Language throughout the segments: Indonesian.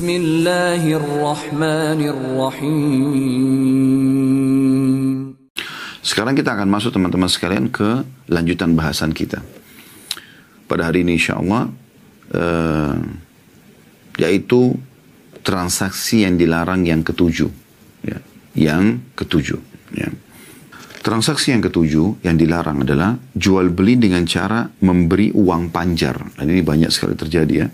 Bismillahirrahmanirrahim. Sekarang kita akan masuk teman-teman sekalian ke lanjutan bahasan kita. Pada hari ini insyaAllah, yaitu transaksi yang dilarang yang ketujuh. Ya. Yang ketujuh. Ya. Transaksi yang ketujuh yang dilarang adalah jual beli dengan cara memberi uang panjar. Dan ini banyak sekali terjadi ya.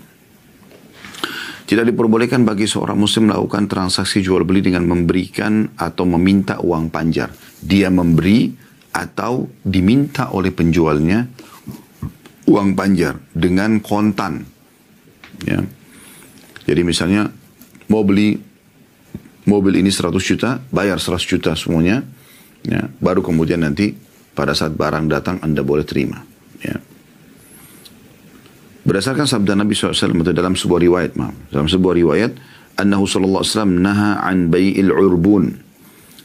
Tidak diperbolehkan bagi seorang muslim melakukan transaksi jual beli dengan memberikan atau meminta uang panjar. Dia memberi atau diminta oleh penjualnya uang panjar dengan kontan. Ya. Jadi misalnya mau beli mobil ini 100 juta, bayar 100 juta semuanya. Ya. Baru kemudian nanti pada saat barang datang Anda boleh terima. Ya. Berdasarkan sabda Nabi SAW dalam sebuah riwayat, annahu sallallahu alaihi wasallam naha an bai'il urbun,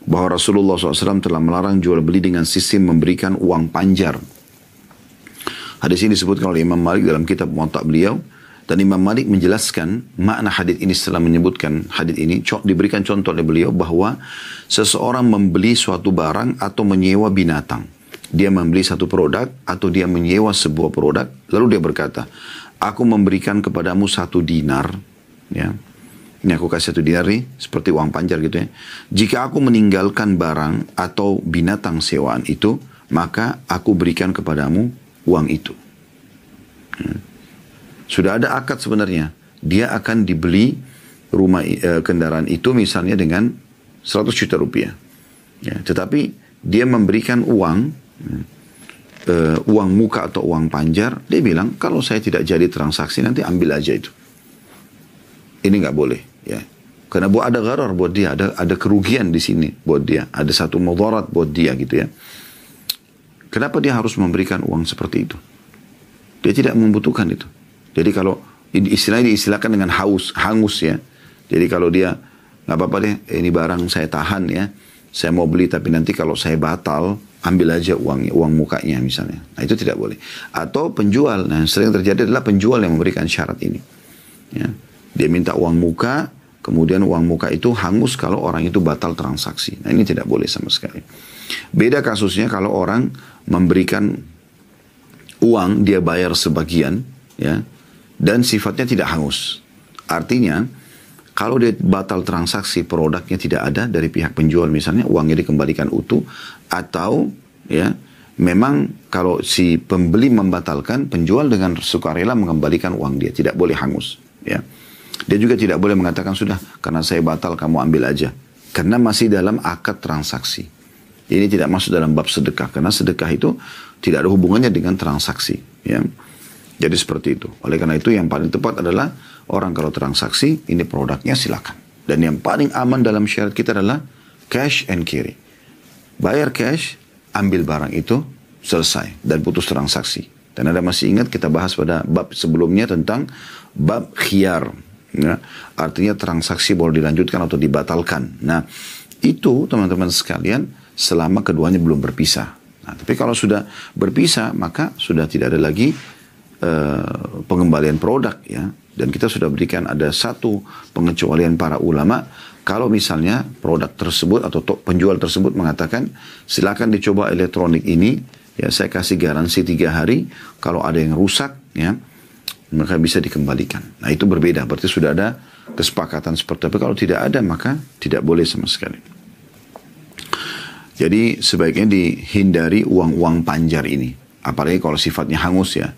bahwa Rasulullah SAW telah melarang jual beli dengan sistem memberikan uang panjar. Hadis ini disebutkan oleh Imam Malik dalam kitab Muwatta beliau, dan Imam Malik menjelaskan makna hadis ini setelah menyebutkan hadis ini, diberikan contoh oleh beliau bahwa seseorang membeli suatu barang atau menyewa binatang. Dia membeli satu produk atau dia menyewa sebuah produk, lalu dia berkata, aku memberikan kepadamu 1 dinar, ya. Ini aku kasih 1 dinar nih, seperti uang panjar gitu ya. Jika aku meninggalkan barang atau binatang sewaan itu, maka aku berikan kepadamu uang itu. Ya. Sudah ada akad sebenarnya. Dia akan dibeli kendaraan itu misalnya dengan 100 juta rupiah. Ya, tetapi dia memberikan uang muka atau uang panjar, dia bilang kalau saya tidak jadi transaksi nanti ambil aja itu. Ini nggak boleh, ya. Karena ada gharar buat dia, ada kerugian di sini buat dia, ada satu mudarat buat dia gitu ya. Kenapa dia harus memberikan uang seperti itu? Dia tidak membutuhkan itu. Jadi kalau istilahnya diistilahkan dengan hangus ya. Jadi kalau dia nggak apa-apa deh, ini barang saya tahan ya. Saya mau beli tapi nanti kalau saya batal, ambil aja uang mukanya misalnya. Nah itu tidak boleh. Atau penjual, nah yang sering terjadi adalah penjual yang memberikan syarat ini. Ya. Dia minta uang muka, kemudian uang muka itu hangus kalau orang itu batal transaksi. Nah ini tidak boleh sama sekali. Beda kasusnya kalau orang memberikan uang, dia bayar sebagian, ya, dan sifatnya tidak hangus. Artinya, kalau dia batal transaksi, produknya tidak ada dari pihak penjual misalnya, uangnya dikembalikan utuh, atau ya memang kalau si pembeli membatalkan, penjual dengan sukarela mengembalikan uang dia, tidak boleh hangus. Ya. Dia juga tidak boleh mengatakan sudah karena saya batal kamu ambil aja, karena masih dalam akad transaksi. Ini tidak masuk dalam bab sedekah, karena sedekah itu tidak ada hubungannya dengan transaksi. Ya. Jadi seperti itu. Oleh karena itu yang paling tepat adalah orang kalau transaksi, ini produknya silakan. Dan yang paling aman dalam syariat kita adalah cash and carry. Bayar cash, ambil barang itu, selesai. Dan putus transaksi. Dan Anda masih ingat kita bahas pada bab sebelumnya tentang bab khiyar. Ya. Artinya transaksi boleh dilanjutkan atau dibatalkan. Nah itu teman-teman sekalian selama keduanya belum berpisah. Nah, tapi kalau sudah berpisah maka sudah tidak ada lagi pengembalian produk ya. Dan kita sudah berikan ada satu pengecualian para ulama, kalau misalnya produk tersebut atau penjual tersebut mengatakan silakan dicoba elektronik ini ya, saya kasih garansi 3 hari, kalau ada yang rusak ya maka bisa dikembalikan. Nah itu berbeda, berarti sudah ada kesepakatan seperti itu. Tapi kalau tidak ada maka tidak boleh sama sekali. Jadi sebaiknya dihindari uang-uang panjar ini, apalagi kalau sifatnya hangus ya.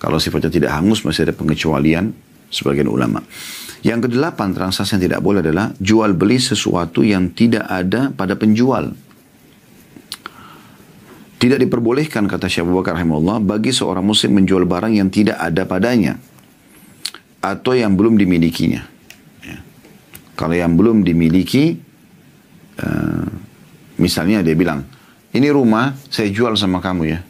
Kalau sifatnya tidak hangus masih ada pengecualian sebagian ulama. Yang ke-8 transaksi yang tidak boleh adalah jual beli sesuatu yang tidak ada pada penjual. Tidak diperbolehkan kata Syekh Abu Bakar rahimahullah bagi seorang muslim menjual barang yang tidak ada padanya atau yang belum dimilikinya. Ya. Kalau yang belum dimiliki, misalnya dia bilang, ini rumah saya jual sama kamu ya.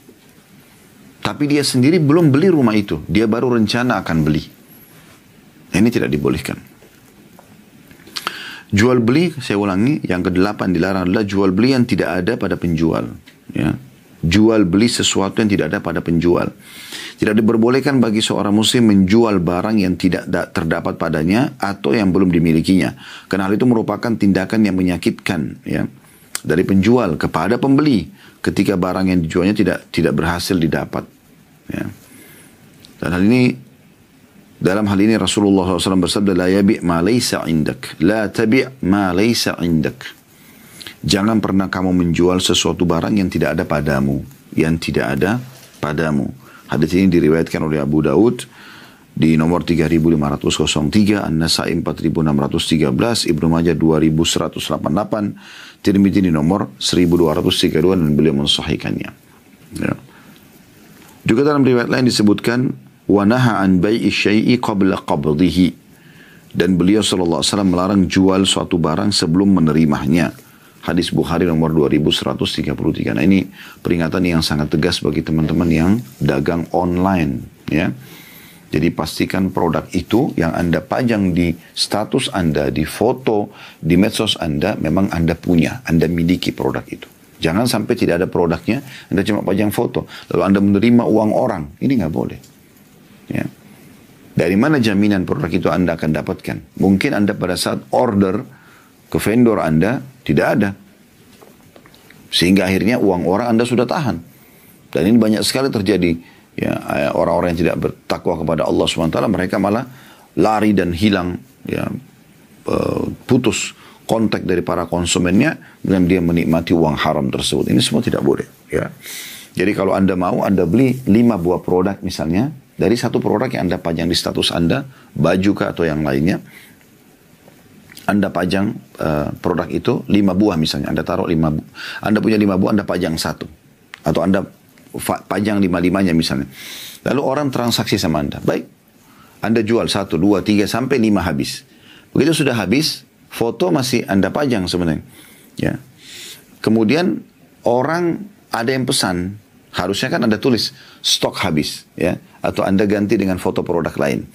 Tapi dia sendiri belum beli rumah itu. Dia baru rencana akan beli. Ini tidak dibolehkan. Jual beli, saya ulangi, yang ke-8 dilarang adalah jual beli yang tidak ada pada penjual. Ya. jual beli sesuatu yang tidak ada pada penjual. Tidak diperbolehkan bagi seorang muslim menjual barang yang tidak terdapat padanya atau yang belum dimilikinya. Karena hal itu merupakan tindakan yang menyakitkan, ya, dari penjual kepada pembeli ketika barang yang dijualnya tidak berhasil didapat. Ya. Dan dalam hal ini Rasulullah SAW bersabda, la yabi' ma laysa indak, la tabi' ma laysa indak. Jangan pernah kamu menjual sesuatu barang yang tidak ada padamu, Hadis ini diriwayatkan oleh Abu Daud di nomor 3503, An-Nasai 4613, Ibnu Majah 2188, Tirmidzi di nomor 1232 dan beliau mensahihkannya. Ya. Juga dalam riwayat lain disebutkan wa naha an bai'i syai'i qabla qabdihi, dan beliau sallallahu alaihi wasallam melarang jual suatu barang sebelum menerimanya. Hadis Bukhari nomor 2133. Nah, ini peringatan yang sangat tegas bagi teman-teman yang dagang online, ya. Jadi pastikan produk itu yang Anda pajang di status Anda, di foto, di medsos Anda, memang Anda punya, Anda miliki produk itu. Jangan sampai tidak ada produknya, Anda cuma pajang foto, lalu Anda menerima uang orang. Ini nggak boleh. Ya. Dari mana jaminan produk itu Anda akan dapatkan? Mungkin Anda pada saat order ke vendor Anda tidak ada, sehingga akhirnya uang orang Anda sudah tahan. Dan ini banyak sekali terjadi. Ya, orang-orang yang tidak bertakwa kepada Allah SWT, mereka malah lari dan hilang, ya, putus kontak dari para konsumennya, dan dia menikmati uang haram tersebut. Ini semua tidak boleh. Ya. Jadi kalau Anda mau, Anda beli 5 buah produk misalnya, dari satu produk yang Anda pajang di status Anda, baju kah atau yang lainnya, Anda pajang produk itu 5 buah misalnya. Anda taruh 5 buah. Anda punya 5 buah, Anda pajang 1. Atau Anda pajang 5-5-nya misalnya. Lalu orang transaksi sama Anda. Baik. Anda jual 1, 2, 3, sampai 5 habis. Begitu sudah habis, foto masih Anda pajang sebenarnya. Ya. Kemudian orang ada yang pesan. Harusnya kan Anda tulis stok habis. Ya. Atau Anda ganti dengan foto produk lain.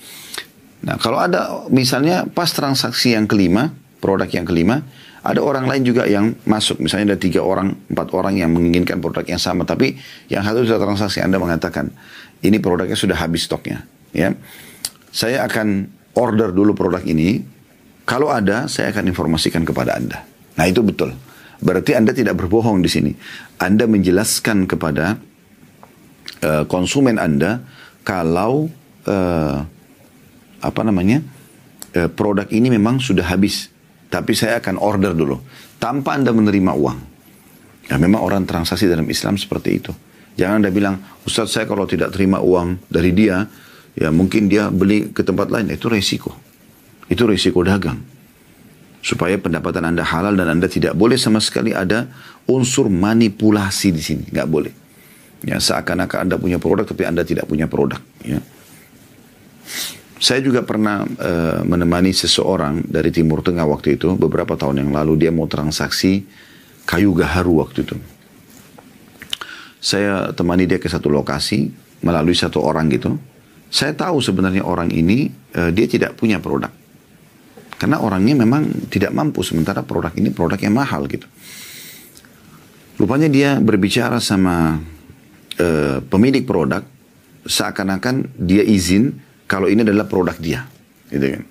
Nah, kalau ada misalnya pas transaksi yang kelima, produk yang kelima, ada orang lain juga yang masuk. Misalnya ada 3 orang, 4 orang yang menginginkan produk yang sama, tapi yang satu sudah transaksi, Anda mengatakan, ini produknya sudah habis stoknya. Ya, saya akan order dulu produk ini. Kalau ada, saya akan informasikan kepada Anda. Nah, itu betul. Berarti Anda tidak berbohong di sini. Anda menjelaskan kepada konsumen Anda kalau produk ini memang sudah habis, tapi saya akan order dulu tanpa Anda menerima uang. Ya, memang orang transaksi dalam Islam seperti itu. Jangan Anda bilang, Ustaz, saya kalau tidak terima uang dari dia, ya mungkin dia beli ke tempat lain. Itu resiko dagang. Supaya pendapatan Anda halal, dan Anda tidak boleh sama sekali ada unsur manipulasi di sini, nggak boleh. Ya, seakan-akan Anda punya produk tapi Anda tidak punya produk. Ya. Saya juga pernah menemani seseorang dari Timur Tengah waktu itu, beberapa tahun yang lalu. Dia mau transaksi kayu gaharu waktu itu. Saya temani dia ke satu lokasi melalui satu orang gitu. Saya tahu sebenarnya orang ini dia tidak punya produk. Karena orangnya memang tidak mampu, sementara produk ini produk yang mahal gitu. Rupanya dia berbicara sama pemilik produk, seakan-akan dia izin kalau ini adalah produk dia, gitu kan.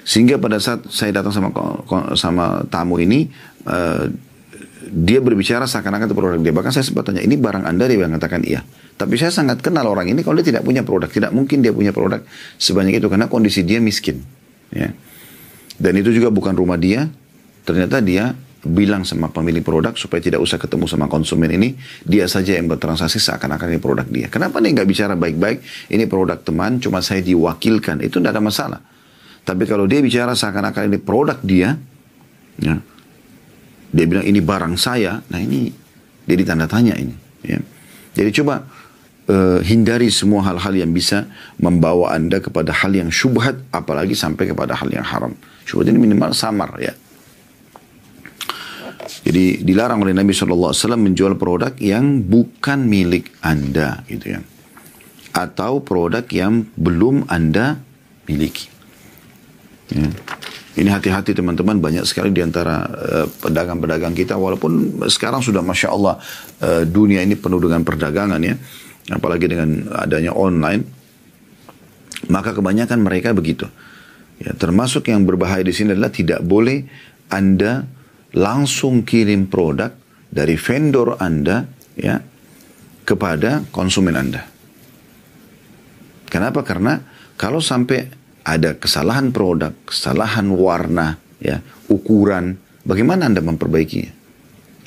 Sehingga pada saat saya datang sama tamu ini, dia berbicara seakan-akan itu produk dia. Bahkan saya sempat tanya, ini barang Anda? Dia mengatakan iya. Tapi saya sangat kenal orang ini, kalau dia tidak punya produk, tidak mungkin dia punya produk sebanyak itu, karena kondisi dia miskin. Ya. Dan itu juga bukan rumah dia. Ternyata dia bilang sama pemilik produk supaya tidak usah ketemu sama konsumen ini, dia saja yang bertransaksi seakan-akan ini produk dia. Kenapa dia nggak bicara baik-baik, ini produk teman, cuma saya diwakilkan, itu tidak ada masalah. Tapi kalau dia bicara seakan-akan ini produk dia, ya, dia bilang ini barang saya, nah ini jadi tanda tanya ini. Ya. Jadi coba hindari semua hal-hal yang bisa membawa Anda kepada hal yang syubhat, apalagi sampai kepada hal yang haram. Syubhat ini minimal samar, ya. Jadi dilarang oleh Nabi SAW menjual produk yang bukan milik Anda, gitu ya, atau produk yang belum Anda miliki. Ya. Ini hati-hati teman-teman, banyak sekali di antara pedagang-pedagang kita, walaupun sekarang sudah Masya Allah dunia ini penuh dengan perdagangan ya, apalagi dengan adanya online, maka kebanyakan mereka begitu. Ya, termasuk yang berbahaya di sini adalah tidak boleh Anda langsung kirim produk dari vendor Anda ya kepada konsumen Anda. Kenapa? Karena kalau sampai ada kesalahan produk, kesalahan warna, ya, ukuran, bagaimana Anda memperbaikinya?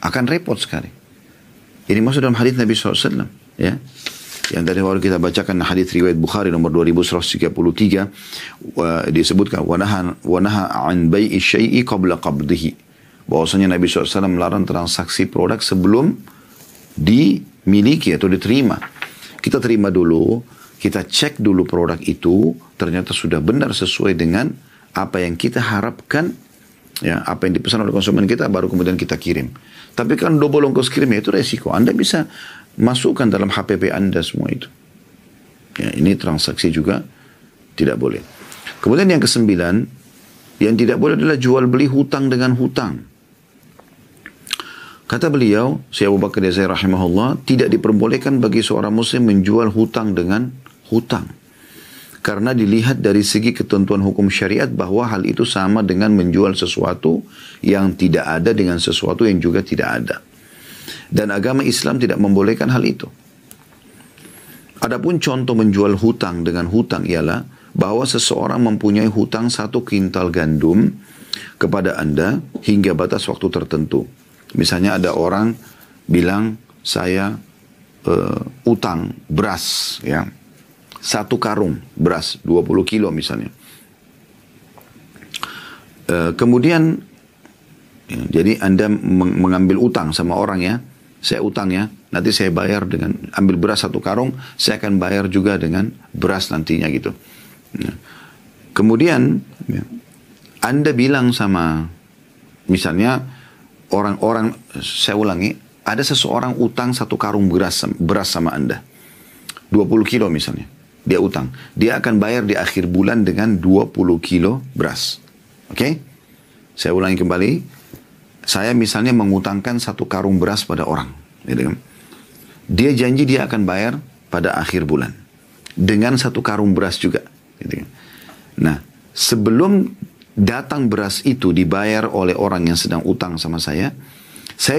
Akan repot sekali. Ini masuk dalam hadis Nabi SAW, ya. Yang tadi waktu kita bacakan hadis riwayat Bukhari nomor 2133, disebutkan wanaha an bai'i syai'i qabla qabdihi. Bahwasanya Nabi SAW melarang transaksi produk sebelum dimiliki atau diterima. Kita terima dulu, kita cek dulu produk itu, ternyata sudah benar sesuai dengan apa yang kita harapkan, ya, apa yang dipesan oleh konsumen kita, baru kemudian kita kirim. Tapi kan double ongkos kirimnya itu resiko. Anda bisa masukkan dalam HPP Anda semua itu. Ya, ini transaksi juga tidak boleh. Kemudian yang kesembilan, yang tidak boleh adalah jual beli hutang dengan hutang. Kata beliau, Syekh Abu Bakar Jazair rahimahullah, tidak diperbolehkan bagi seorang muslim menjual hutang dengan hutang. Karena dilihat dari segi ketentuan hukum syariat bahwa hal itu sama dengan menjual sesuatu yang tidak ada dengan sesuatu yang juga tidak ada. Dan agama Islam tidak membolehkan hal itu. Adapun contoh menjual hutang dengan hutang ialah bahwa seseorang mempunyai hutang 1 kintal gandum kepada Anda hingga batas waktu tertentu. Misalnya ada orang bilang saya utang beras, ya, 1 karung beras 20 kilo misalnya. Kemudian ya, jadi Anda mengambil utang sama orang, ya, saya utang ya, nanti saya bayar dengan ambil beras 1 karung, saya akan bayar juga dengan beras nantinya gitu. Ya. Kemudian ya, Anda bilang sama misalnya orang-orang, saya ulangi, ada seseorang utang 1 karung beras sama Anda, 20 kilo misalnya. Dia utang. Dia akan bayar di akhir bulan dengan 20 kilo beras. Oke? Saya ulangi kembali. Saya misalnya mengutangkan 1 karung beras pada orang. Gitu kan? Dia janji dia akan bayar pada akhir bulan. Dengan 1 karung beras juga. Gitu kan? Nah, sebelum datang beras itu dibayar oleh orang yang sedang utang sama saya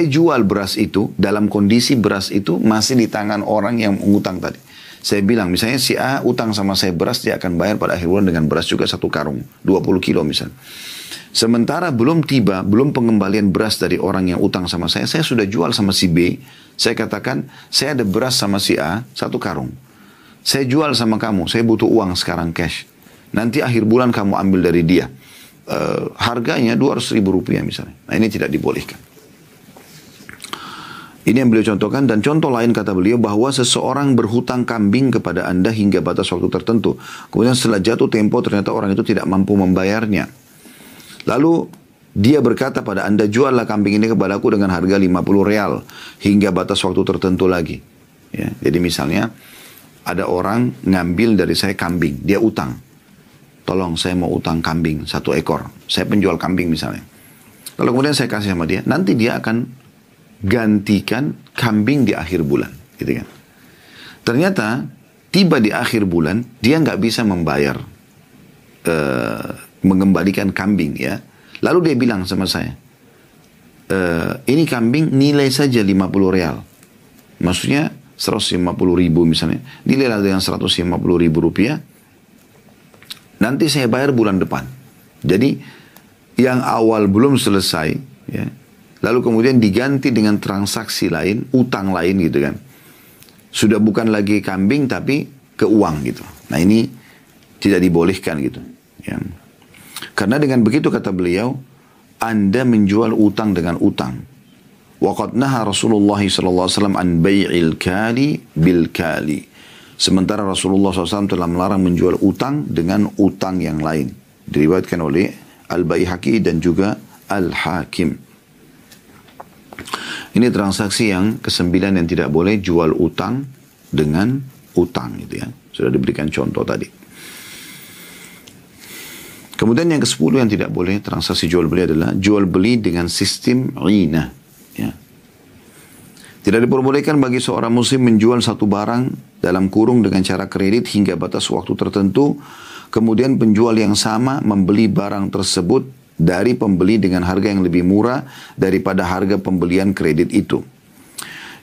jual beras itu dalam kondisi beras itu masih di tangan orang yang mengutang tadi. Saya bilang, misalnya si A utang sama saya beras, dia akan bayar pada akhir bulan dengan beras juga 1 karung, 20 kilo misalnya. Sementara belum tiba, belum pengembalian beras dari orang yang utang sama saya sudah jual sama si B. Saya katakan, saya ada beras sama si A, 1 karung. Saya jual sama kamu, saya butuh uang sekarang cash. Nanti akhir bulan kamu ambil dari dia. Harganya 200.000 rupiah misalnya. Nah, ini tidak dibolehkan. Ini yang beliau contohkan, dan contoh lain kata beliau bahwa seseorang berhutang kambing kepada Anda hingga batas waktu tertentu. Kemudian setelah jatuh tempo ternyata orang itu tidak mampu membayarnya. Lalu dia berkata pada Anda, juallah kambing ini kepadaku dengan harga 50 real hingga batas waktu tertentu lagi. Ya, jadi misalnya ada orang ngambil dari saya kambing, dia utang. Tolong saya mau utang kambing 1 ekor. Saya penjual kambing misalnya. Lalu kemudian saya kasih sama dia, nanti dia akan gantikan kambing di akhir bulan, gitu kan. Ternyata tiba di akhir bulan dia nggak bisa membayar, mengembalikan kambing, ya. Lalu dia bilang sama saya, ini kambing nilai saja 50 real, maksudnya 150.000 misalnya, nilai dengan 150.000 rupiah, nanti saya bayar bulan depan. Jadi yang awal belum selesai, ya. Lalu kemudian diganti dengan transaksi lain, utang lain gitu kan. Sudah bukan lagi kambing tapi ke uang gitu. Nah, ini tidak dibolehkan gitu. Ya. Karena dengan begitu kata beliau, Anda menjual utang dengan utang. Waqad naha Rasulullah SAW an bai'il kali bil kali. Sementara Rasulullah SAW telah melarang menjual utang dengan utang yang lain. Diriwayatkan oleh Al-Baihaqi dan juga Al-Hakim. Ini transaksi yang ke-9 yang tidak boleh, jual utang dengan utang gitu ya. Sudah diberikan contoh tadi. Kemudian yang ke-10 yang tidak boleh transaksi jual beli adalah jual beli dengan sistem ghina. Ya. Tidak diperbolehkan bagi seorang muslim menjual satu barang dalam kurung dengan cara kredit hingga batas waktu tertentu. Kemudian penjual yang sama membeli barang tersebut dari pembeli dengan harga yang lebih murah daripada harga pembelian kredit itu.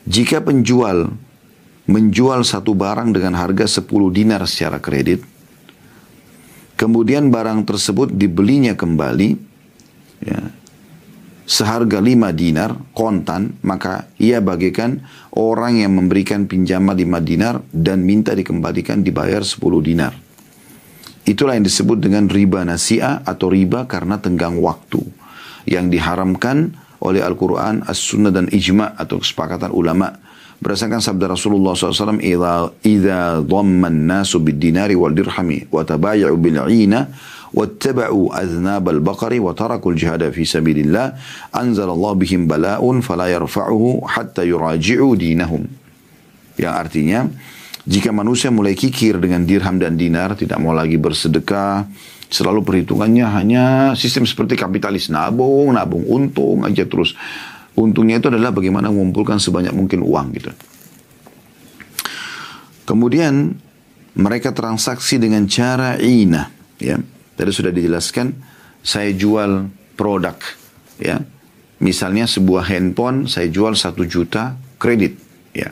Jika penjual menjual satu barang dengan harga 10 dinar secara kredit, kemudian barang tersebut dibelinya kembali ya, seharga 5 dinar kontan, maka ia bagikan orang yang memberikan pinjaman 5 dinar dan minta dikembalikan dibayar 10 dinar. Itulah yang disebut dengan riba nasi'ah atau riba karena tenggang waktu, yang diharamkan oleh Al-Quran, As-Sunnah dan Ijma' atau kesepakatan ulama. Berdasarkan sabda Rasulullah SAW, "Idza dhamma an-nasu bid-dinari wal dirhami wa tabaya'u bil-'ina wattaba'u adhnab al-baqari wa taraku al-jihada fi sabilillah, anzalallahu bihim bala'un fala yarfa'uhu hatta yuraji'u dinahum." Yang artinya, jika manusia mulai kikir dengan dirham dan dinar, tidak mau lagi bersedekah, selalu perhitungannya hanya sistem seperti kapitalis, nabung, untung aja terus. Untungnya itu adalah bagaimana mengumpulkan sebanyak mungkin uang gitu. Kemudian mereka transaksi dengan cara ina, ya. Tadi sudah dijelaskan, saya jual produk, ya. Misalnya sebuah handphone saya jual 1 juta kredit, ya.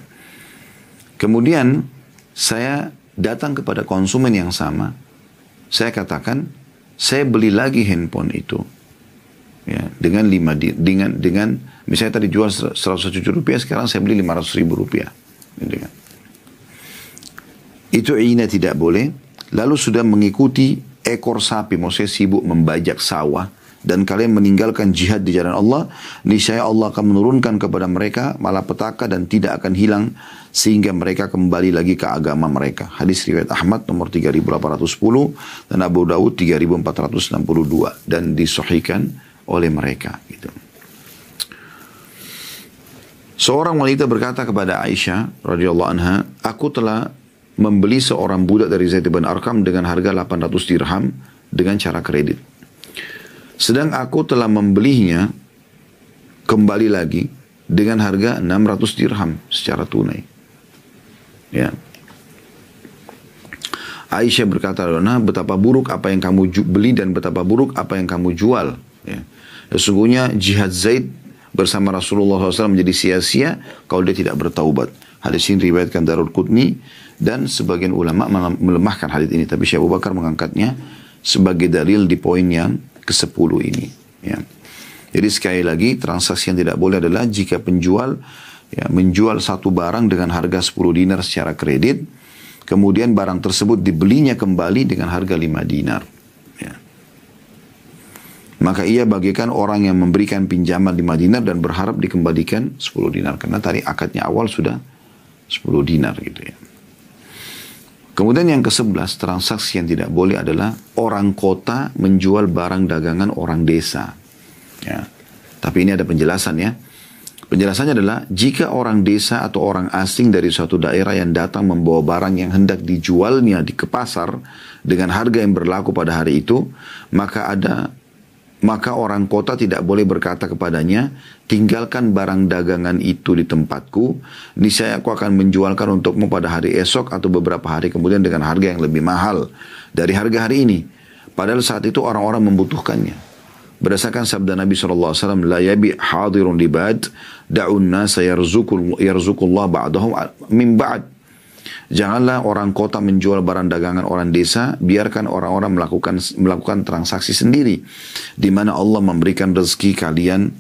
Kemudian saya datang kepada konsumen yang sama, saya katakan saya beli lagi handphone itu, ya, dengan misalnya tadi jual 100 juta rupiah, sekarang saya beli 500 ribu rupiah. Itu ina tidak boleh. Lalu sudah mengikuti ekor sapi, maksudnya sibuk membajak sawah, dan kalian meninggalkan jihad di jalan Allah, niscaya Allah akan menurunkan kepada mereka malapetaka dan tidak akan hilang sehingga mereka kembali lagi ke agama mereka. Hadis riwayat Ahmad nomor 3810 dan Abu Dawud 3462 dan disahihkan oleh mereka gitu. Seorang wanita berkata kepada Aisyah radhiyallahu anha, "Aku telah membeli seorang budak dari Zaid bin Arqam dengan harga 800 dirham dengan cara kredit. Sedang aku telah membelinya kembali lagi dengan harga 600 dirham secara tunai." Ya. Aisyah berkata, "Nah, betapa buruk apa yang kamu beli dan betapa buruk apa yang kamu jual." Ya. Sesungguhnya jihad Zaid bersama Rasulullah SAW menjadi sia-sia kalau dia tidak bertaubat. Hadis ini riwayatkan Darul-Qutni dan sebagian ulama melemahkan hadis ini, tapi Syekh Abu Bakar mengangkatnya sebagai dalil di poin yang ke-10 ini. Ya. Jadi sekali lagi, transaksi yang tidak boleh adalah jika penjual menjual satu barang dengan harga 10 dinar secara kredit, kemudian barang tersebut dibelinya kembali dengan harga 5 dinar. Ya. Maka ia bagikan orang yang memberikan pinjaman 5 dinar dan berharap dikembalikan 10 dinar. Karena tadi akadnya awal sudah 10 dinar gitu ya. Kemudian yang ke-11, transaksi yang tidak boleh adalah orang kota menjual barang dagangan orang desa. Ya. Tapi ini ada penjelasan ya. Penjelasannya adalah jika orang desa atau orang asing dari suatu daerah yang datang membawa barang yang hendak dijualnya ke pasar dengan harga yang berlaku pada hari itu, maka orang kota tidak boleh berkata kepadanya, "Tinggalkan barang dagangan itu di tempatku, niscaya aku akan menjualkan untukmu pada hari esok atau beberapa hari kemudian dengan harga yang lebih mahal dari harga hari ini." Padahal saat itu orang-orang membutuhkannya. Berdasarkan sabda Nabi SAW, "La yabi hadirun libad, da'un nasa yarzukullah ba'dahum min ba'd." Janganlah orang kota menjual barang dagangan orang desa, biarkan orang-orang melakukan transaksi sendiri, di mana Allah memberikan rezeki kalian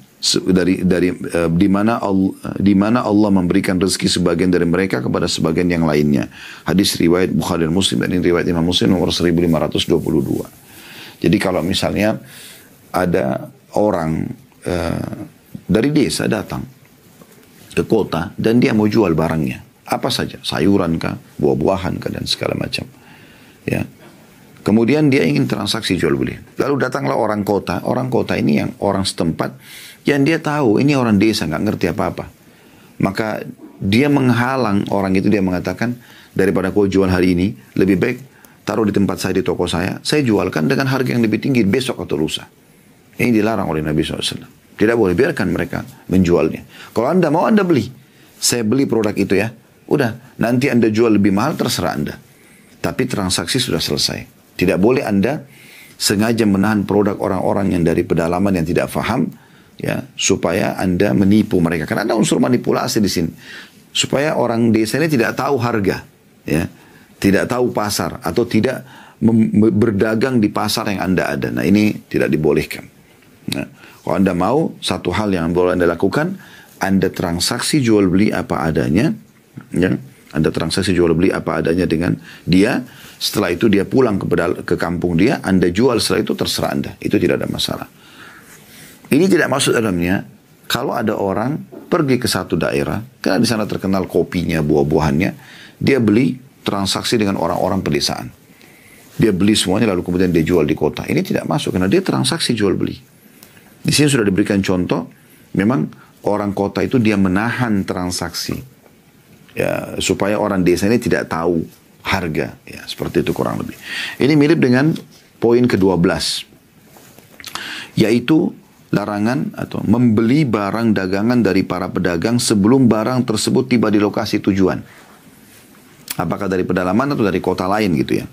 di mana Allah memberikan rezeki sebagian dari mereka kepada sebagian yang lainnya. Hadis riwayat Bukhari dan Muslim, dan ini riwayat Imam Muslim nomor 1522. Jadi kalau misalnya ada orang dari desa datang ke kota dan dia mau jual barangnya, apa saja, sayuran kah, buah-buahan kah, dan segala macam. Ya. Kemudian dia ingin transaksi jual beli. Lalu datanglah orang kota. Orang kota ini yang orang setempat, yang dia tahu ini orang desa, nggak ngerti apa-apa. Maka dia menghalang orang itu, dia mengatakan, daripada kau jual hari ini, lebih baik taruh di tempat saya, di toko saya jualkan dengan harga yang lebih tinggi besok atau lusa. Ini dilarang oleh Nabi SAW. Tidak boleh, biarkan mereka menjualnya. Kalau Anda mau, Anda beli. Saya beli produk itu ya. Udah, nanti Anda jual lebih mahal, terserah Anda. Tapi transaksi sudah selesai. Tidak boleh Anda sengaja menahan produk orang-orang yang dari pedalaman yang tidak faham, ya, supaya Anda menipu mereka. Karena ada unsur manipulasi di sini. Supaya orang desa ini tidak tahu harga, ya, tidak tahu pasar, atau tidak berdagang di pasar yang Anda ada. Nah, ini tidak dibolehkan. Nah, kalau Anda mau, satu hal yang boleh Anda lakukan, Anda transaksi jual beli apa adanya, ya. Anda transaksi jual beli apa adanya dengan dia. Setelah itu dia pulang ke kampung dia, Anda jual, setelah itu terserah Anda. Itu tidak ada masalah. Ini tidak maksud dalamnya, kalau ada orang pergi ke satu daerah, karena di sana terkenal kopinya, buah-buahannya, dia beli transaksi dengan orang-orang pedesaan. Dia beli semuanya lalu kemudian dia jual di kota. Ini tidak masuk karena dia transaksi jual beli. Di sini sudah diberikan contoh, memang orang kota itu dia menahan transaksi, ya, supaya orang desa ini tidak tahu harga, ya, seperti itu kurang lebih. Ini mirip dengan poin ke-12, yaitu larangan atau membeli barang dagangan dari para pedagang sebelum barang tersebut tiba di lokasi tujuan. Apakah dari pedalaman atau dari kota lain gitu ya.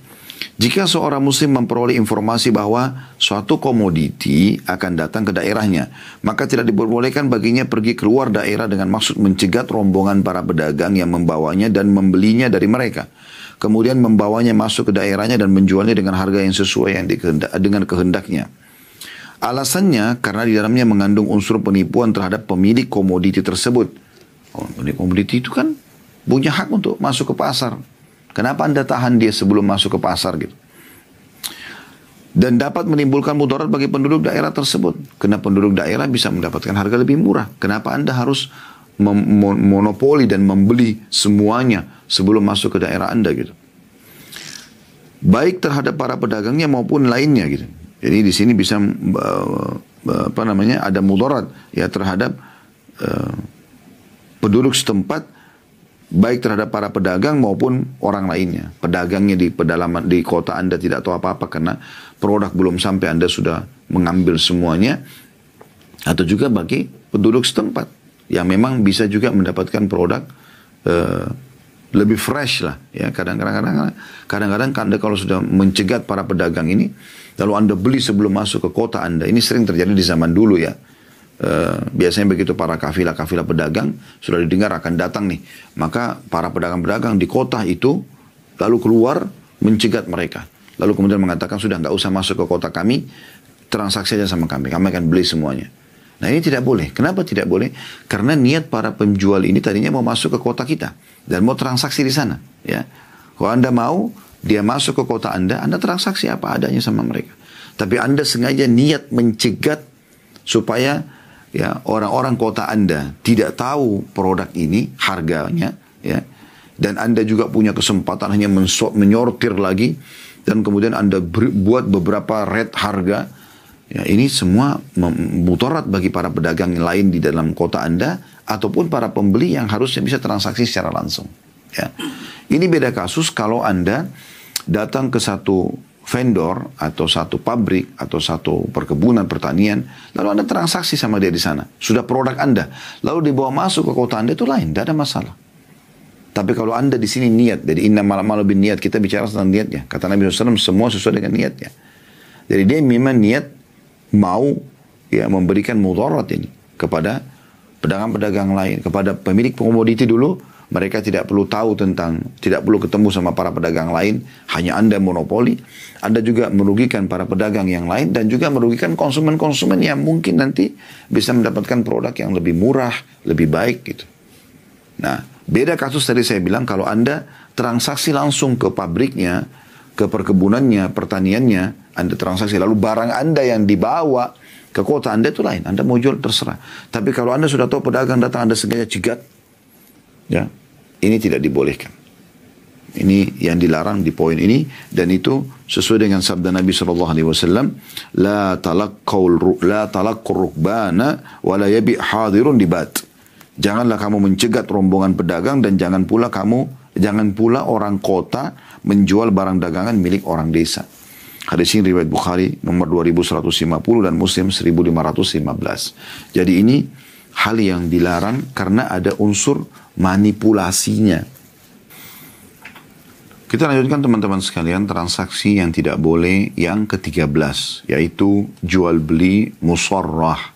Jika seorang muslim memperoleh informasi bahwa suatu komoditi akan datang ke daerahnya, maka tidak diperbolehkan baginya pergi keluar daerah dengan maksud mencegat rombongan para pedagang yang membawanya dan membelinya dari mereka. Kemudian membawanya masuk ke daerahnya dan menjualnya dengan harga yang sesuai dengan kehendaknya. Alasannya karena di dalamnya mengandung unsur penipuan terhadap pemilik komoditi tersebut. Pemilik komoditi itu kan punya hak untuk masuk ke pasar. Kenapa Anda tahan dia sebelum masuk ke pasar gitu? Dan dapat menimbulkan mudarat bagi penduduk daerah tersebut. Karena penduduk daerah bisa mendapatkan harga lebih murah. Kenapa Anda harus monopoli dan membeli semuanya sebelum masuk ke daerah Anda gitu? Baik terhadap para pedagangnya maupun lainnya gitu. Jadi di sini bisa ada mudarat ya terhadap penduduk setempat, baik terhadap para pedagang maupun orang lainnya. Pedagangnya di pedalaman di kota Anda tidak tahu apa-apa karena produk belum sampai, Anda sudah mengambil semuanya. Atau juga bagi penduduk setempat yang memang bisa juga mendapatkan produk lebih fresh lah. Ya, kadang-kadang Anda kalau sudah mencegat para pedagang ini, lalu Anda beli sebelum masuk ke kota Anda. Ini sering terjadi di zaman dulu ya. Biasanya begitu para kafilah-kafilah pedagang sudah didengar akan datang nih, maka para pedagang-pedagang di kota itu lalu keluar mencegat mereka, lalu kemudian mengatakan sudah nggak usah masuk ke kota kami, transaksi aja sama kami akan beli semuanya. Nah, ini tidak boleh. Kenapa tidak boleh? Karena niat para penjual ini tadinya mau masuk ke kota kita dan mau transaksi di sana, ya. Kalau Anda mau dia masuk ke kota Anda transaksi apa adanya sama mereka. Tapi Anda sengaja niat mencegat supaya ya orang-orang kota Anda tidak tahu produk ini harganya, ya, dan Anda juga punya kesempatan hanya menyortir lagi, dan kemudian Anda buat beberapa rate harga, ya, ini semua mudarat bagi para pedagang lain di dalam kota Anda ataupun para pembeli yang harusnya bisa transaksi secara langsung, ya. Ini beda kasus kalau Anda datang ke satu vendor atau satu pabrik atau satu perkebunan pertanian, lalu Anda transaksi sama dia di sana, sudah produk Anda, lalu dibawa masuk ke kota Anda, itu lain, tidak ada masalah. Tapi kalau Anda di sini niat, jadi innamal a'malu binniyat, kita bicara tentang niatnya. Kata Nabi SAW, semua sesuai dengan niatnya. Jadi dia memang niat mau ya memberikan mudarat ini kepada pedagang-pedagang lain, kepada pemilik komoditi dulu. Mereka tidak perlu tahu tidak perlu ketemu sama para pedagang lain. Hanya Anda monopoli. Anda juga merugikan para pedagang yang lain. Dan juga merugikan konsumen-konsumen yang mungkin nanti bisa mendapatkan produk yang lebih murah, lebih baik gitu. Nah, beda kasus tadi saya bilang, kalau Anda transaksi langsung ke pabriknya, ke perkebunannya, pertaniannya, Anda transaksi, lalu barang Anda yang dibawa ke kota Anda itu lain. Anda mau jual terserah. Tapi kalau Anda sudah tahu pedagang datang, Anda sengaja cegat, ya, ini tidak dibolehkan. Ini yang dilarang di poin ini, dan itu sesuai dengan sabda Nabi SAW, la talaqqur rukbana wa la yabi' hadirun dibat. Janganlah kamu mencegat rombongan pedagang, dan jangan pula orang kota menjual barang dagangan milik orang desa. Hadis ini riwayat Bukhari nomor 2150 dan Muslim 1515. Jadi ini hal yang dilarang karena ada unsur manipulasinya. Kita lanjutkan teman-teman sekalian transaksi yang tidak boleh yang ke-13, yaitu jual beli musarrah.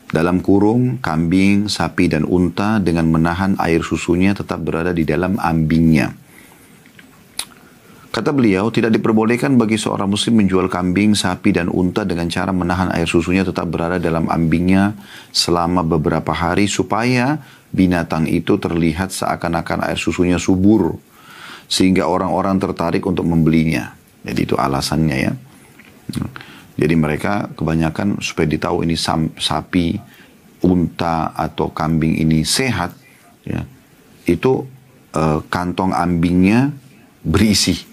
Dalam kurung, kambing, sapi dan unta dengan menahan air susunya tetap berada di dalam ambingnya. Kata beliau, tidak diperbolehkan bagi seorang muslim menjual kambing, sapi dan unta dengan cara menahan air susunya tetap berada dalam ambingnya selama beberapa hari supaya binatang itu terlihat seakan-akan air susunya subur, sehingga orang-orang tertarik untuk membelinya. Jadi itu alasannya ya. Jadi mereka kebanyakan supaya ditahu ini sapi, unta atau kambing ini sehat, ya, itu kantong ambingnya berisi.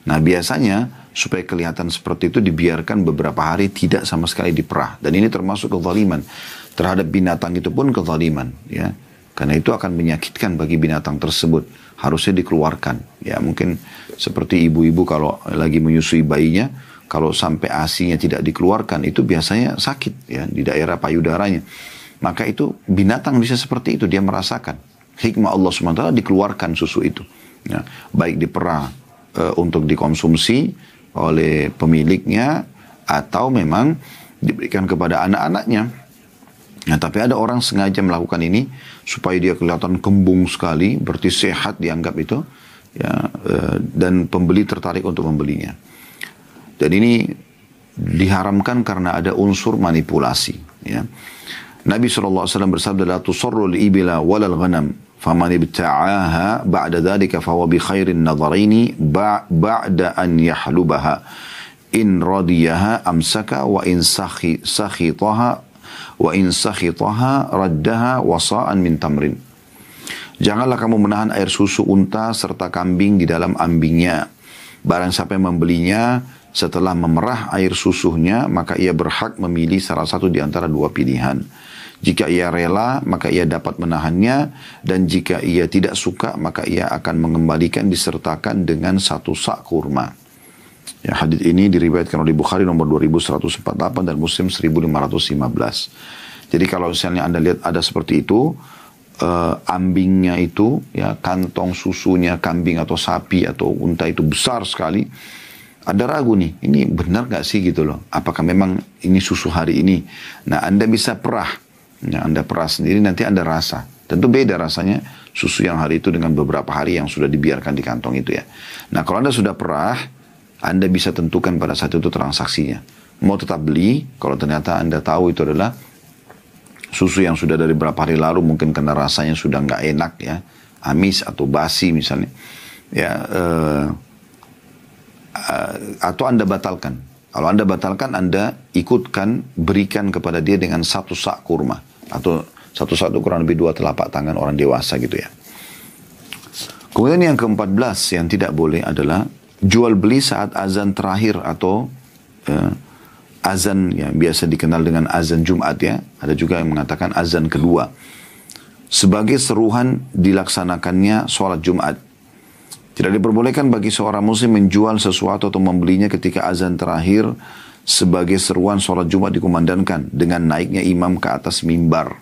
Nah biasanya supaya kelihatan seperti itu dibiarkan beberapa hari tidak sama sekali diperah. Dan ini termasuk kezaliman. Terhadap binatang itu pun kezaliman. Ya. Karena itu akan menyakitkan bagi binatang tersebut. Harusnya dikeluarkan. Ya mungkin seperti ibu-ibu kalau lagi menyusui bayinya, kalau sampai ASI-nya tidak dikeluarkan, itu biasanya sakit ya di daerah payudaranya. Maka itu binatang bisa seperti itu, dia merasakan. Hikmah Allah SWT dikeluarkan susu itu. Ya, baik diperah untuk dikonsumsi oleh pemiliknya, atau memang diberikan kepada anak-anaknya. Nah, tapi ada orang sengaja melakukan ini supaya dia kelihatan kembung sekali, berarti sehat dianggap itu, ya, dan pembeli tertarik untuk membelinya. Dan ini diharamkan karena ada unsur manipulasi. Ya. Nabi SAW bersabda, "La tusarru al-ibila walal ghanam, faman ibta'aha ba'da dhalika fahuwa bi khairin nadharaini ba'da an yahlubaha. In radiyaha amsaka wa in sakhitaha raddaha wasa'an min tamrin." Janganlah kamu menahan air susu unta serta kambing di dalam ambingnya. Barang siapa yang membelinya setelah memerah air susunya, maka ia berhak memilih salah satu di antara dua pilihan. Jika ia rela, maka ia dapat menahannya, dan jika ia tidak suka, maka ia akan mengembalikan disertakan dengan satu sak kurma. Ya, hadits ini diriwayatkan oleh Bukhari nomor 2148 dan Muslim 1515. Jadi kalau misalnya Anda lihat ada seperti itu, ambingnya itu, ya, kantong susunya kambing atau sapi atau unta itu besar sekali, ada ragu nih, ini benar gak sih gitu loh, apakah memang ini susu hari ini. Nah Anda bisa perah, ya, Anda perah sendiri, nanti Anda rasa, tentu beda rasanya susu yang hari itu dengan beberapa hari yang sudah dibiarkan di kantong itu ya. Nah kalau Anda sudah perah, Anda bisa tentukan pada saat itu transaksinya, mau tetap beli kalau ternyata Anda tahu itu adalah susu yang sudah dari beberapa hari lalu, mungkin karena rasanya sudah gak enak ya, amis atau basi misalnya ya, atau Anda batalkan. Kalau Anda batalkan, Anda ikutkan, berikan kepada dia dengan satu sak kurma, atau satu sak itu kurang lebih 2 telapak tangan orang dewasa gitu ya. Kemudian yang ke-14 yang tidak boleh adalah jual beli saat azan terakhir atau azan yang biasa dikenal dengan azan Jumat ya. Ada juga yang mengatakan azan kedua. Sebagai seruhan dilaksanakannya sholat Jumat. Tidak diperbolehkan bagi seorang muslim menjual sesuatu atau membelinya ketika azan terakhir sebagai seruan sholat Jumat dikumandangkan dengan naiknya imam ke atas mimbar.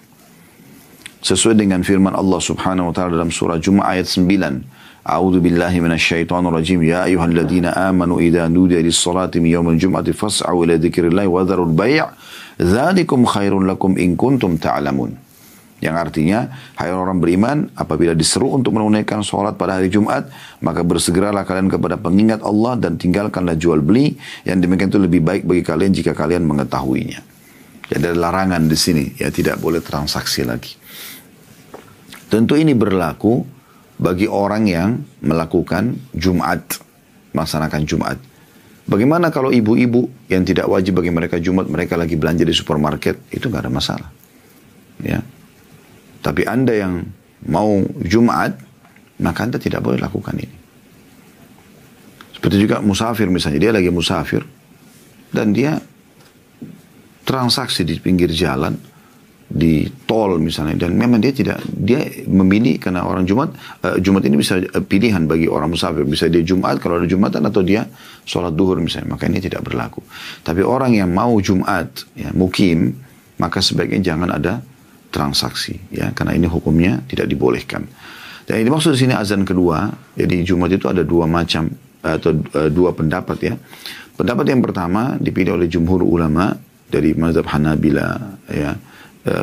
Sesuai dengan firman Allah Subhanahu wa taala dalam surah Jumat ayat 9. A'udzu billahi minasyaitonir rajim. Ya ayyuhalladzina amanu idza nudiya lis-salati min yaumil jum'ati fas'au ila dzikrillahi wa dzarul bai'. Dzalikum khairun lakum in kuntum ta'lamun. Yang artinya, hai orang beriman, apabila diseru untuk menunaikan sholat pada hari Jumat, maka bersegeralah kalian kepada pengingat Allah dan tinggalkanlah jual beli. Yang demikian itu lebih baik bagi kalian jika kalian mengetahuinya. Jadi ada larangan di sini, ya tidak boleh transaksi lagi. Tentu ini berlaku bagi orang yang melakukan Jumat, melaksanakan Jumat. Bagaimana kalau ibu-ibu yang tidak wajib bagi mereka Jumat, mereka lagi belanja di supermarket, itu nggak ada masalah. Ya. Tapi Anda yang mau Jumat, maka Anda tidak boleh lakukan ini. Seperti juga musafir misalnya, dia lagi musafir, dan dia transaksi di pinggir jalan, di tol misalnya, dan memang dia memilih karena orang Jumat ini bisa pilihan bagi orang musafir, bisa dia Jumat kalau ada Jumatan atau dia sholat duhur misalnya, maka ini tidak berlaku. Tapi orang yang mau Jumat ya mukim, maka sebaiknya jangan ada transaksi ya, karena ini hukumnya tidak dibolehkan. Dan ini maksud di sini azan kedua. Jadi Jumat itu ada dua macam atau dua pendapat ya. Pendapat yang pertama dipilih oleh jumhur ulama dari mazhab Hanabila ya,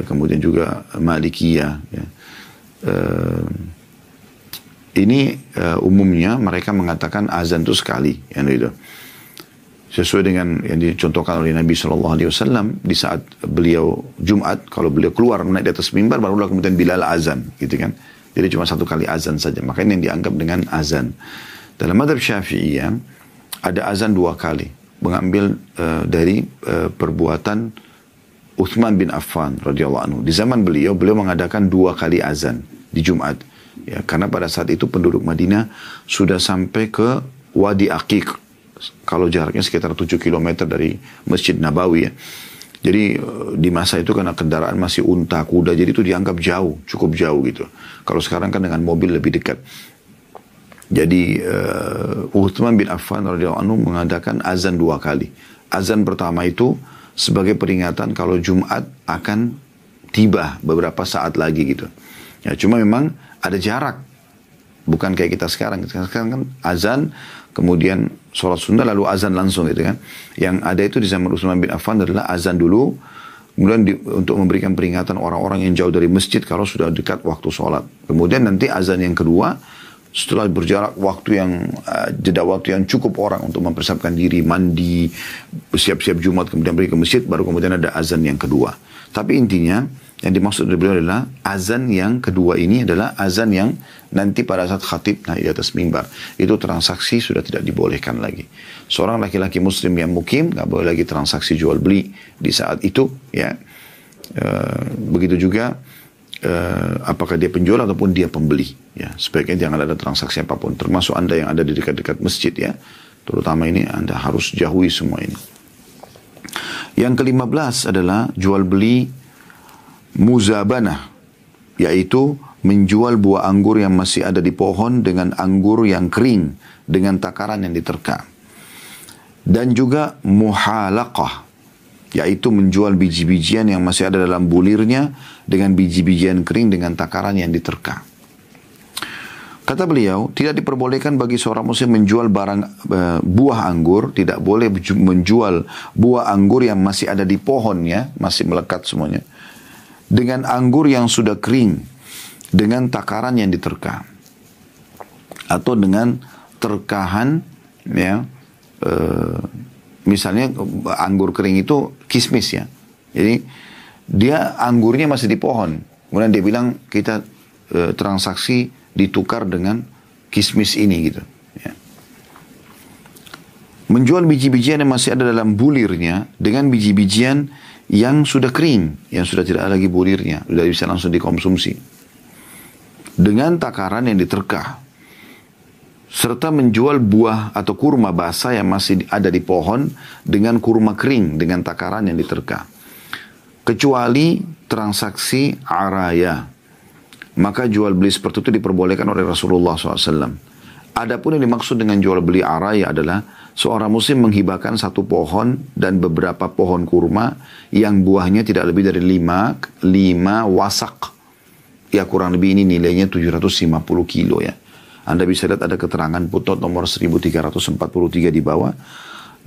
kemudian juga Malikiyah ya. Ini umumnya mereka mengatakan azan itu sekali ya, itu sesuai dengan yang dicontohkan oleh Nabi SAW di saat beliau Jumat, kalau beliau keluar naik di atas mimbar barulah kemudian Bilal azan gitu kan. Jadi cuma satu kali azan saja, makanya yang dianggap dengan azan. Dalam mazhab Syafi'iyah ada azan dua kali, mengambil dari perbuatan Uthman bin Affan radhiyallahu anhu. Di zaman beliau mengadakan dua kali azan di Jumat. Ya, karena pada saat itu penduduk Madinah sudah sampai ke Wadi Aqiq. Kalau jaraknya sekitar 7 km dari Masjid Nabawi ya. Jadi di masa itu karena kendaraan masih unta, kuda, jadi itu dianggap jauh, cukup jauh gitu. Kalau sekarang kan dengan mobil lebih dekat. Jadi Uthman bin Affan radhiyallahu anhu mengadakan azan dua kali. Azan pertama itu sebagai peringatan kalau Jumat akan tiba beberapa saat lagi gitu. Ya, cuma memang ada jarak. Bukan kayak kita sekarang. Sekarang kan azan, kemudian sholat sunnah, lalu azan langsung gitu kan. Yang ada itu di zaman Utsman bin Affan adalah azan dulu, kemudian untuk memberikan peringatan orang-orang yang jauh dari masjid kalau sudah dekat waktu sholat. Kemudian nanti azan yang kedua, setelah berjarak waktu yang jeda waktu yang cukup orang untuk mempersiapkan diri, mandi, siap-siap Jumat, kemudian pergi ke masjid, baru kemudian ada azan yang kedua. Tapi intinya yang dimaksud dari beliau adalah azan yang kedua ini adalah azan yang nanti pada saat khatib naik di atas mimbar. Itu transaksi sudah tidak dibolehkan lagi. Seorang laki-laki muslim yang mukim nggak boleh lagi transaksi jual beli di saat itu ya. Begitu juga apakah dia penjual ataupun dia pembeli ya, sebaiknya jangan ada transaksi apapun, termasuk Anda yang ada di dekat-dekat masjid ya, terutama ini Anda harus jauhi semua ini. Yang ke-15 adalah jual beli muzabanah, yaitu menjual buah anggur yang masih ada di pohon dengan anggur yang kering dengan takaran yang diterka. Dan juga muhalaqah, yaitu menjual biji-bijian yang masih ada dalam bulirnya dengan biji-bijian kering dengan takaran yang diterka. Kata beliau, tidak diperbolehkan bagi seorang muslim menjual barang buah anggur, tidak boleh menjual buah anggur yang masih ada di pohonnya, masih melekat semuanya, dengan anggur yang sudah kering, dengan takaran yang diterka, atau dengan terkahan, ya, misalnya anggur kering itu kismis ya, jadi dia anggurnya masih di pohon, kemudian dia bilang kita transaksi ditukar dengan kismis ini gitu. Ya. Menjual biji-bijian yang masih ada dalam bulirnya dengan biji-bijian yang sudah kering, yang sudah tidak ada lagi bulirnya, sudah bisa langsung dikonsumsi, dengan takaran yang diterka, serta menjual buah atau kurma basah yang masih ada di pohon dengan kurma kering dengan takaran yang diterka, kecuali transaksi araya. Maka jual beli seperti itu diperbolehkan oleh Rasulullah SAW. Adapun yang dimaksud dengan jual beli araya adalah seorang muslim menghibahkan satu pohon dan beberapa pohon kurma yang buahnya tidak lebih dari 5 wasak. Ya kurang lebih ini nilainya 750 kilo ya. Anda bisa lihat ada keterangan putnot nomor 1343 di bawah.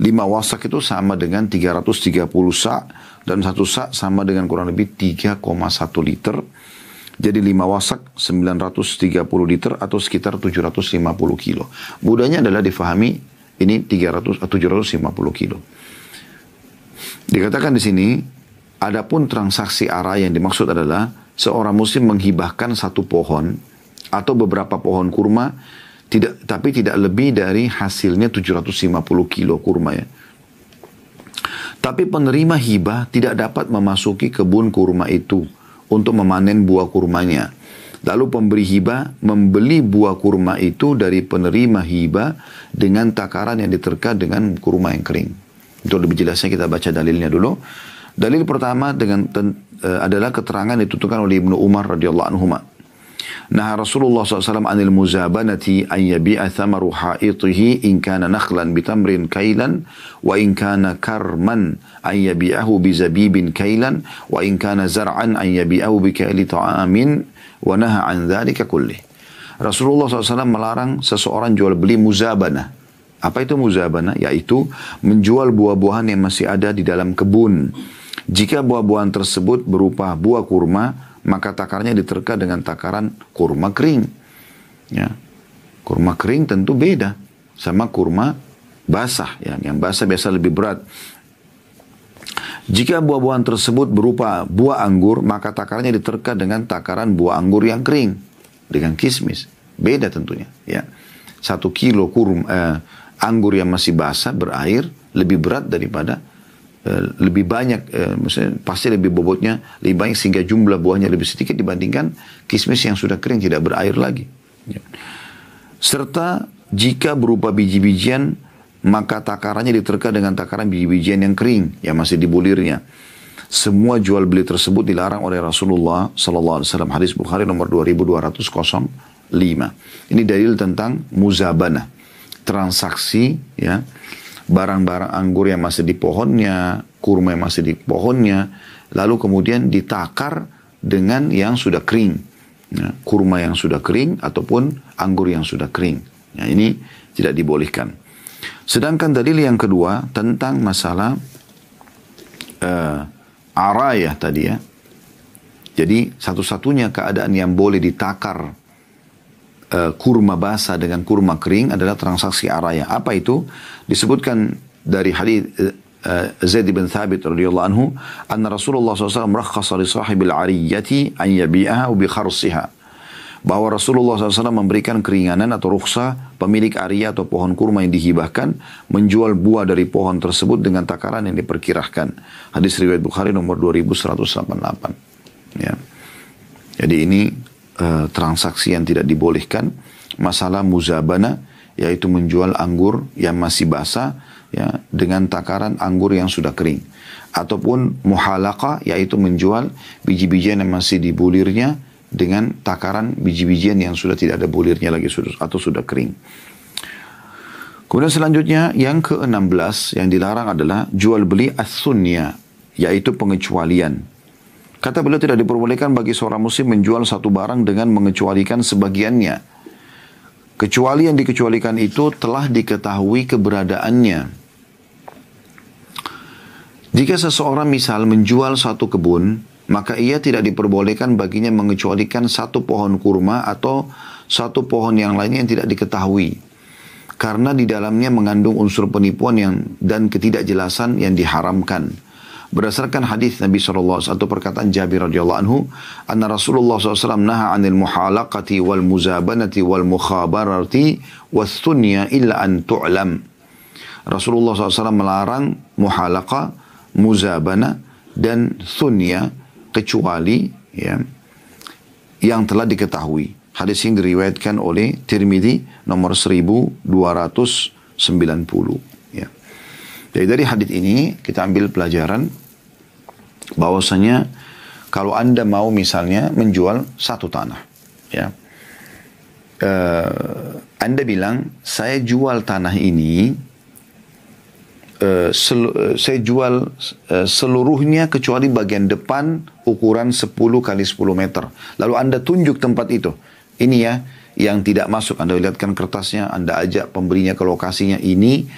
5 wasak itu sama dengan 330 sa' dan 1 sa' sama dengan kurang lebih 3,1 liter. Jadi 5 wasak 930 liter atau sekitar 750 kilo. Mudahnya adalah difahami ini 750 kilo. Dikatakan di sini, adapun transaksi araya yang dimaksud adalah seorang muslim menghibahkan satu pohon atau beberapa pohon kurma, tapi tidak lebih dari hasilnya 750 kilo kurma ya. Tapi penerima hibah tidak dapat memasuki kebun kurma itu untuk memanen buah kurmanya. Lalu pemberi hibah membeli buah kurma itu dari penerima hibah dengan takaran yang diterka dengan kurma yang kering. Untuk lebih jelasnya kita baca dalilnya dulu. Dalil pertama adalah keterangan dituturkan oleh Ibnu Umar radhiyallahu anhuma. Nah Rasulullah SAW anil muzabanati an yabi'a thamaru ha'itihi in kana nakhlan bitamrin kailan wa in kana karman an yabi'ahu bizabibin kailan wa in kana zar'an an yabi'ahu bikaili ta'amin wa naha an dhalika kullih. Rasulullah SAW melarang seseorang jual beli muzabana. Apa itu muzabana? Yaitu menjual buah-buahan yang masih ada di dalam kebun. Jika buah-buahan tersebut berupa buah kurma, maka takarnya diterka dengan takaran kurma kering. Ya. Kurma kering tentu beda sama kurma basah. Ya. Yang basah biasa lebih berat. Jika buah-buahan tersebut berupa buah anggur, maka takarnya diterka dengan takaran buah anggur yang kering. Dengan kismis. Beda tentunya. Ya. 1 kilo anggur yang masih basah berair lebih berat daripada lebih banyak, maksudnya pasti lebih bobotnya lebih banyak sehingga jumlah buahnya lebih sedikit dibandingkan kismis yang sudah kering tidak berair lagi. Ya. Serta jika berupa biji-bijian maka takarannya diterka dengan takaran biji-bijian yang kering yang masih di bulirnya. Semua jual beli tersebut dilarang oleh Rasulullah sallallahu alaihi wasallam. Hadis Bukhari nomor 2205. Ini dalil tentang muzabana, transaksi ya. Barang-barang anggur yang masih di pohonnya, kurma yang masih di pohonnya, lalu kemudian ditakar dengan yang sudah kering. Ya, kurma yang sudah kering ataupun anggur yang sudah kering. Ya, ini tidak dibolehkan. Sedangkan dalil yang kedua tentang masalah arayah tadi ya. Jadi satu-satunya keadaan yang boleh ditakar kurma basah dengan kurma kering adalah transaksi araya. Apa itu? Disebutkan dari hadis Zaid bin Thabit radhiyallahu anhu, anna Rasulullah SAW merakhasa li sahibil ariyati an yabi'aha bi kharsiha. Bahwa Rasulullah SAW memberikan keringanan atau rukhsah pemilik ariyah atau pohon kurma yang dihibahkan menjual buah dari pohon tersebut dengan takaran yang diperkirakan. Hadis riwayat Bukhari nomor 2188. Ya. Jadi ini transaksi yang tidak dibolehkan, masalah muzabana, yaitu menjual anggur yang masih basah ya, dengan takaran anggur yang sudah kering. Ataupun muhalaqa, yaitu menjual biji-bijian yang masih di bulirnya dengan takaran biji-bijian yang sudah tidak ada bulirnya lagi atau sudah kering. Kemudian selanjutnya yang ke-16 yang dilarang adalah jual beli as-sunya, yaitu pengecualian. Kata beliau tidak diperbolehkan bagi seorang muslim menjual satu barang dengan mengecualikan sebagiannya. Kecuali yang dikecualikan itu telah diketahui keberadaannya. Jika seseorang misal menjual satu kebun, maka ia tidak diperbolehkan baginya mengecualikan satu pohon kurma atau satu pohon yang lainnya yang tidak diketahui. Karena di dalamnya mengandung unsur penipuan dan ketidakjelasan yang diharamkan. Berdasarkan hadis Nabi SAW atau perkataan Jabir radhiyallahu anhu, anna Rasulullah SAW naha anil muhalaqati wal muzabanati wal mukhabarati was sunya illa an tu'lam. Rasulullah SAW melarang muhalaqa, muzabana dan sunya kecuali ya, yang telah diketahui. Hadis ini diriwayatkan oleh Tirmidzi nomor 1290. Ya. Jadi dari hadis ini kita ambil pelajaran bahwasanya kalau Anda mau misalnya menjual satu tanah, ya, Anda bilang saya jual tanah ini, saya jual seluruhnya kecuali bagian depan ukuran 10 kali 10 meter. Lalu Anda tunjuk tempat itu, ini ya yang tidak masuk. Anda lihatkan kertasnya, Anda ajak pembelinya ke lokasinya, ini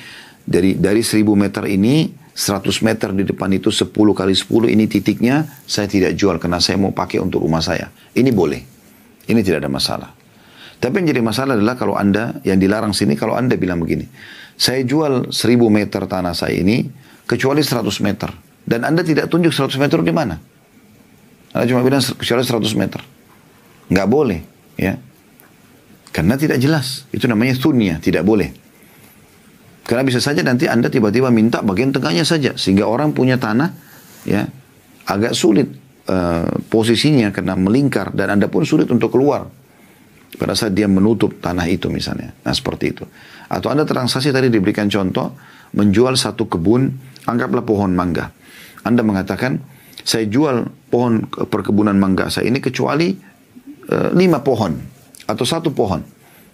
dari 1000 meter ini 100 meter di depan itu 10 kali 10 ini titiknya, saya tidak jual karena saya mau pakai untuk rumah saya. Ini boleh. Ini tidak ada masalah. Tapi yang jadi masalah adalah kalau Anda, yang dilarang sini, kalau Anda bilang begini, saya jual 1000 meter tanah saya ini, kecuali 100 meter. Dan Anda tidak tunjuk 100 meter di mana. Anda cuma bilang kecuali 100 meter. Nggak boleh. Ya. Karena tidak jelas. Itu namanya sunya, tidak boleh. Karena bisa saja nanti Anda tiba-tiba minta bagian tengahnya saja. Sehingga orang punya tanah ya agak sulit posisinya karena melingkar. Dan Anda pun sulit untuk keluar. Pada saat dia menutup tanah itu misalnya. Nah seperti itu. Atau Anda transaksi tadi diberikan contoh. Menjual satu kebun, anggaplah pohon mangga. Anda mengatakan, saya jual pohon perkebunan mangga saya ini kecuali 5 pohon atau 1 pohon.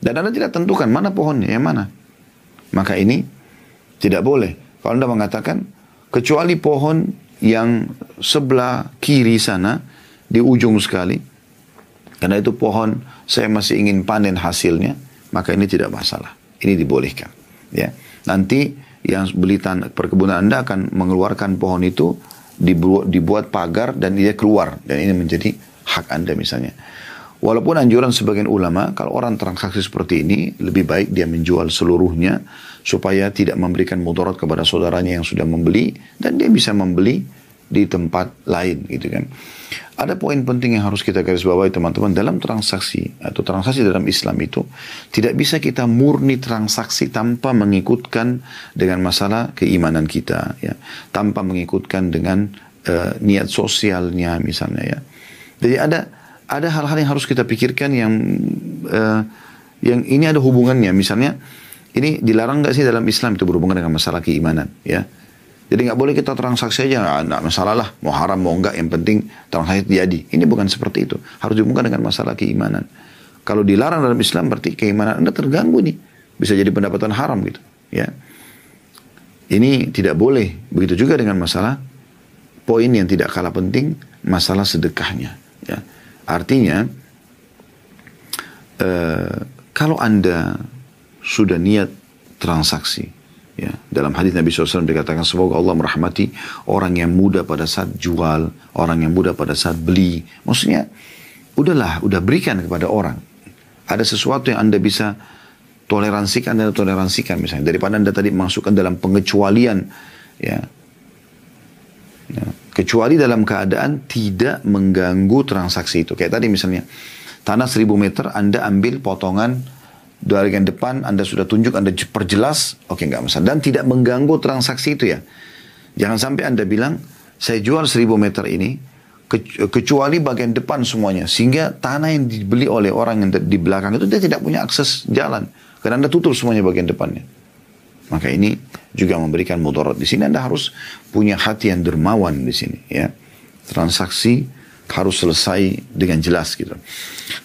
Dan Anda tidak tentukan mana pohonnya, yang mana. Maka ini tidak boleh. Kalau Anda mengatakan, kecuali pohon yang sebelah kiri sana, di ujung sekali, karena itu pohon saya masih ingin panen hasilnya, maka ini tidak masalah. Ini dibolehkan. Ya. Nanti yang beli perkebunan Anda akan mengeluarkan pohon itu, dibuat pagar dan dia keluar. Dan ini menjadi hak Anda misalnya. Walaupun anjuran sebagian ulama, kalau orang transaksi seperti ini, lebih baik dia menjual seluruhnya, supaya tidak memberikan mudarat kepada saudaranya yang sudah membeli, dan dia bisa membeli di tempat lain, gitu kan. Ada poin penting yang harus kita garis bawahi teman-teman, dalam transaksi, atau transaksi dalam Islam itu, tidak bisa kita murni transaksi tanpa mengikutkan dengan masalah keimanan kita, ya, tanpa mengikutkan dengan niat sosialnya misalnya, ya. Jadi ada hal-hal yang harus kita pikirkan yang ini ada hubungannya. Misalnya, ini dilarang nggak sih dalam Islam itu berhubungan dengan masalah keimanan, ya. Jadi nggak boleh kita transaksi aja, nggak masalah lah, mau haram mau enggak, yang penting transaksi jadi. Ini bukan seperti itu. Harus dihubungkan dengan masalah keimanan. Kalau dilarang dalam Islam berarti keimanan Anda terganggu nih, bisa jadi pendapatan haram gitu, ya. Ini tidak boleh. Begitu juga dengan masalah poin yang tidak kalah penting, masalah sedekahnya, ya. Artinya, kalau Anda sudah niat transaksi, ya, dalam hadis Nabi SAW dikatakan, semoga Allah merahmati orang yang mudah pada saat jual, orang yang mudah pada saat beli. Maksudnya, udah berikan kepada orang. Ada sesuatu yang Anda bisa toleransikan, Anda toleransikan misalnya. Daripada Anda tadi masukkan dalam pengecualian, ya. Ya, kecuali dalam keadaan tidak mengganggu transaksi itu. Kayak tadi misalnya, tanah 1000 meter, Anda ambil potongan dari yang depan, Anda sudah tunjuk, Anda perjelas, oke, nggak masalah. Dan tidak mengganggu transaksi itu, ya. Jangan sampai Anda bilang, saya jual 1000 meter ini, kecuali bagian depan semuanya. Sehingga tanah yang dibeli oleh orang yang di belakang itu, dia tidak punya akses jalan. Karena Anda tutup semuanya bagian depannya. Maka ini juga memberikan mudarat. Di sini Anda harus punya hati yang dermawan di sini, ya. Transaksi harus selesai dengan jelas gitu.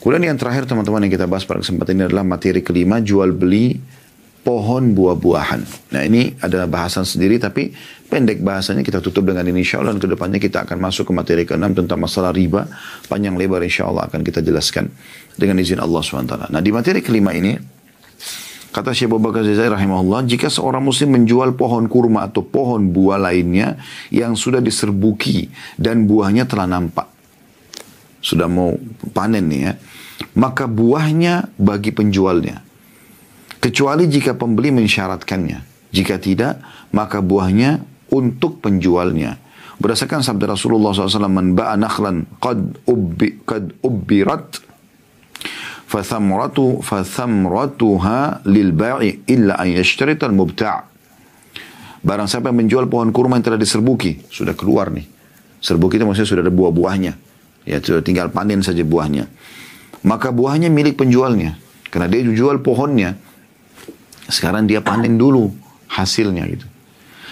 Kemudian yang terakhir teman-teman yang kita bahas pada kesempatan ini adalah materi kelima, jual beli pohon buah-buahan. Nah, ini ada bahasan sendiri tapi pendek bahasanya, kita tutup dengan ini insyaallah, dan kedepannya kita akan masuk ke materi ke-6 tentang masalah riba. Panjang lebar insyaallah akan kita jelaskan dengan izin Allah SWT. Nah, di materi kelima ini, kata Syekh Abu Bakar Zaizai rahimahullah, jika seorang muslim menjual pohon kurma atau pohon buah lainnya yang sudah diserbuki dan buahnya telah nampak, sudah mau panen nih, ya, maka buahnya bagi penjualnya, kecuali jika pembeli mensyaratkannya. Jika tidak, maka buahnya untuk penjualnya. Berdasarkan sabda Rasulullah SAW, man ba'a nakhlan qad ubbirat fathamratuha lil ba'i illa an yashtarita al-mubta'. Barang siapa yang menjual pohon kurma yang telah diserbuki, sudah keluar nih. Serbuki itu maksudnya sudah ada buah-buahnya. Ya, sudah tinggal panen saja buahnya. Maka buahnya milik penjualnya. Karena dia jual pohonnya. Sekarang dia panen dulu hasilnya gitu.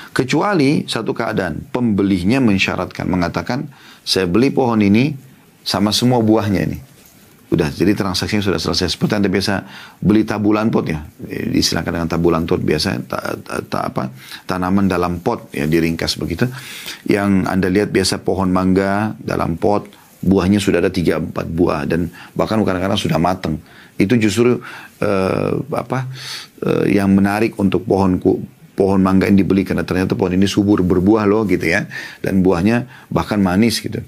Kecuali satu keadaan, pembelinya mensyaratkan, mengatakan, saya beli pohon ini sama semua buahnya ini. Udah, jadi transaksinya sudah selesai. Seperti Anda biasa beli tabulan pot, ya. Istilahkan dengan tabulan pot biasa, tanaman dalam pot, ya, diringkas begitu. Yang Anda lihat biasa pohon mangga dalam pot, buahnya sudah ada 3-4 buah, dan bahkan kadang-kadang sudah matang. Itu justru yang menarik untuk pohon mangga yang dibeli, karena ternyata pohon ini subur berbuah loh gitu, ya, dan buahnya bahkan manis gitu.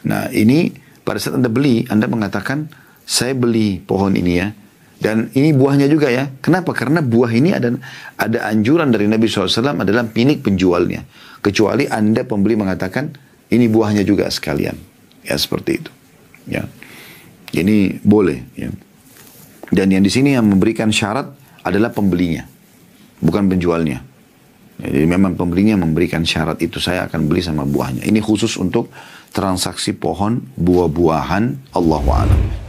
Nah, ini pada saat Anda beli, Anda mengatakan, saya beli pohon ini, ya, dan ini buahnya juga, ya. Kenapa? Karena buah ini ada anjuran dari Nabi SAW adalah milik penjualnya. Kecuali Anda pembeli mengatakan ini buahnya juga sekalian, ya, seperti itu, ya. Ini boleh, ya. Dan yang di sini yang memberikan syarat adalah pembelinya, bukan penjualnya. Ya, jadi memang pembelinya memberikan syarat itu, saya akan beli sama buahnya. Ini khusus untuk transaksi pohon buah-buahan, Allahu a'lam.